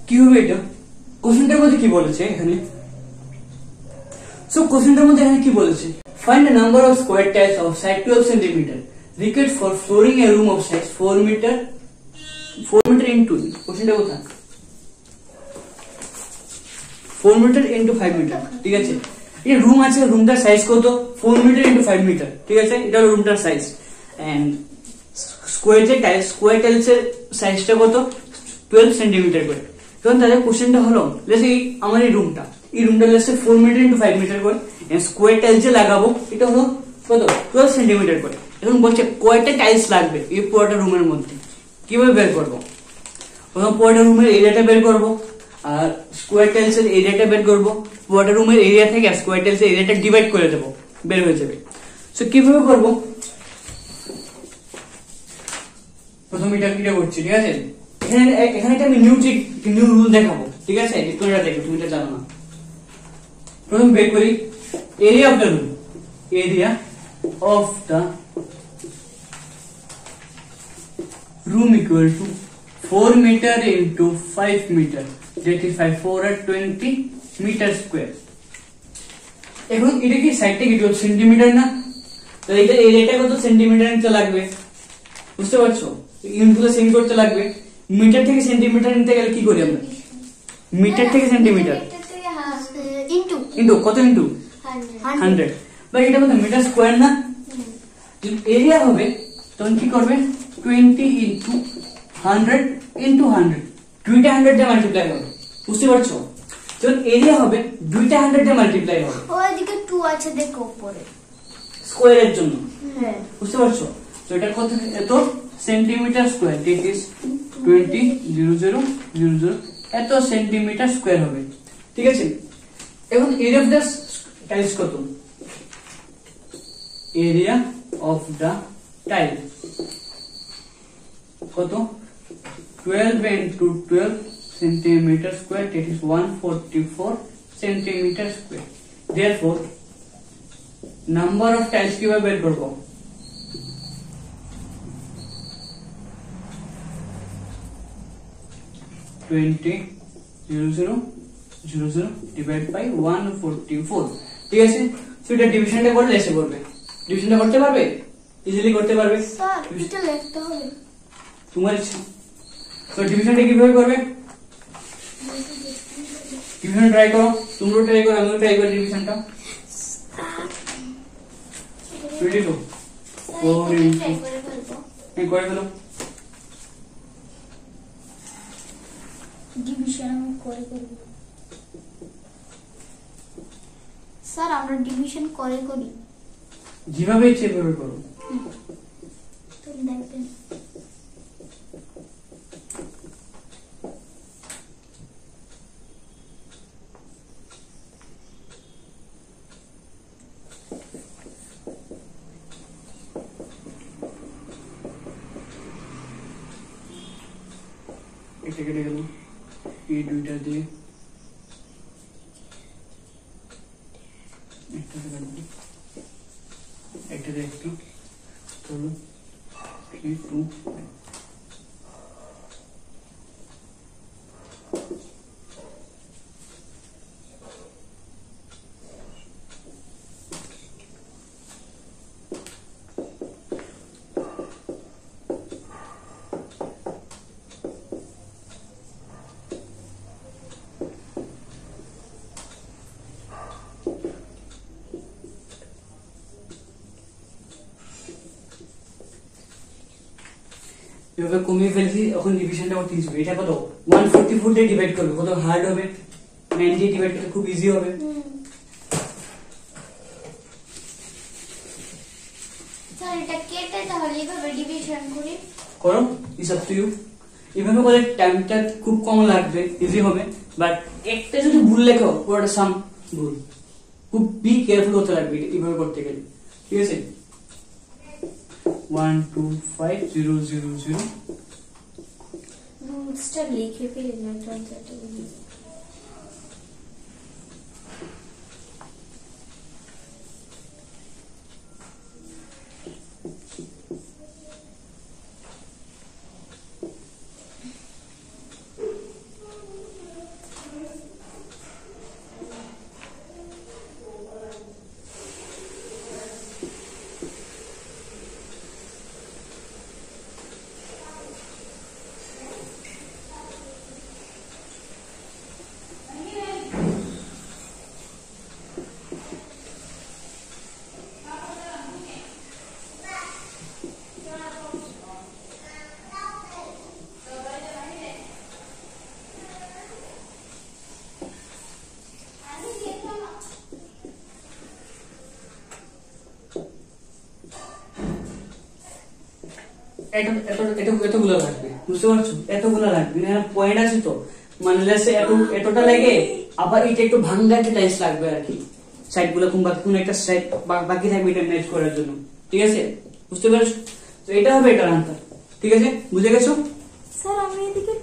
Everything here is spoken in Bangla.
কি হবে এটা? কোশ্চেনটার মধ্যে কি বলেছে এখানে? সো কোশ্চেনটার মধ্যে এখানে কি বলেছে? Find the number of square tiles of side 12 centimetre required for flooring a room of size 4 metre into, কোশ্চেনটা কোথায়? 4 মিটার ইনটু 5 মিটার, ঠিক আছে। এই রুম আছে, রুমটার সাইজ কত? 4 মিটার ইনটু 5 মিটার, ঠিক আছে। এটা হলো রুমটার সাইজ। এন্ড স্কয়ার টাইলস এর সাইজটা কত? 12 সেন্টিমিটার করে। তখন তাদের কোশ্চেনটা হলো, লেটস সে আমার এই রুমটা let's say 4 metre into 5 metre করে, এন্ড স্কয়ার টাইলস যে লাগাবো এটা হলো কত? 12 সেন্টিমিটার করে। এখন বলছে কয়টা টাইলস লাগবে এই পুরোটা রুমের মধ্যে। কিভাবে বের করব? প্রথম পুরোটা রুমের এরিয়াটা বের করব, আর স্কয়ার টাইলস এর এরিয়াটা বের করব। পুরোটা রুমের এরিয়া থেকে স্কয়ার টাইলস এর এরিয়াটা ডিভাইড করে দেব, বের হয়ে যাবে। সো কিভাবে করব? প্রথম এটা করছি, ঠিক আছে। এখানে একটা আমি নিউ রুল দেখাবো, ঠিক আছে। তোমরা দেখো, তুমি এটা জানো না। প্রথম বের করি area of the room. Area of the room equal to 4 meter into 5 meter, that is 5 4 are 20 meter square. এখন এটা কি সাইডটা কি সেন্টিমিটার না? তো এটা এরিয়াটা কত সেন্টিমিটার নিতে লাগবে, বুঝতে পারছো? ইউনিটগুলো সেম করতে লাগবে। মিটার থেকে সেন্টিমিটার নিতে গেলে কি করি আমরা? মিটার থেকে সেন্টিমিটার ইনটু কত? ইনটু 100। বাট এটা কত? মিটার স্কয়ার না? এরিয়া হবে তখন কি করবে? 20 ইনটু 100 ইনটু 100, দুইটা 100 দিয়ে মাল্টিপ্লাই হবে, বুঝতে পারছো? যখন এরিয়া হবে দুইটা 100 দিয়ে মাল্টিপ্লাই হবে। ওইদিকে 2 আছে দেখো উপরে, স্কয়ারের জন্য, হ্যাঁ, বুঝতে পারছো? তো এটা কত? এত সেন্টিমিটার স্কয়ার, দিস ইজ 20 0 0 0 0, এত সেন্টিমিটার স্কয়ার হবে, ঠিক আছে। এখন এরিয়া অফ দ্য টাইলস কত? এরিয়া অফ দ্য টাইল কত? 12 into 12 centimeter square, that is 144 centimeter square. Therefore, number of tiles কিভাবে বের করব? টোয়েন্টি 0 0 0 ডিভাইড বাই 144, ঠিক আছে। সো এটা ডিভিশনটা করলে এসে পড়বে। ডিভিশনটা করতে পারবে? ইজিলি করতে পারবে। স্যার এটা লিখতে হবে তোমার ইচ্ছা। তো ডিভিশনটা কিভাবে করবে? ডিভিশন ট্রাই করো, তোমরা ট্রাই করো, আমিও ট্রাই করি ডিভিশনটা। 22 4 ইনটু করে ফেলো। ডিভিশন আমি করে করব স্যার, আমরা ডিভিশন করে করি, যেভাবে ইচ্ছে সেভাবে করো। তুমি দেখবেন। এটা কেটে গেল, এই দুইটা দিয়ে একটা দিয়ে একটু চলো 3 2 এভাবে কমিয়ে ফেলছি। এখন ডিভিশনটা করতে হবে। এটা কত? 144 দিয়ে ডিভাইড করবে, কত হার্ড হবে? 90 ডিভাইড করতে খুব ইজি হবে। স্যার এটা কেটে তাহলে এইভাবে ডিভিশন করি করো, ইটস আপ টু ইউ। এভাবে করে টাইমটা খুব কম লাগবে, ইজি হবে। বাট একটা যদি ভুল লেখো পুরোটা সাম ভুল, খুব বি কেয়ারফুল হতে লাগবে এইভাবে করতে গেলে, ঠিক আছে। 1 2 5 0 0 0 রুলসটা লিখে ফেলে না ট্রান্সলেটে। এতগুলো লাগবে, বুঝতে পারছো? এতগুলো লাগবে, পয়েন্ট আছে তো, মানে এতটা লাগে, আবার এটা একটু ভাঙ্গা একটা টাইলস লাগবে আর কি, সাইড গুলো কোন একটা সাইড বাকি থাকবে এটা ম্যাচ করার জন্য, ঠিক আছে? বুঝতে পারছো? তো এটা হবে এটার আনসার, ঠিক আছে? বুঝে গেছো? স্যার আমি এদিকে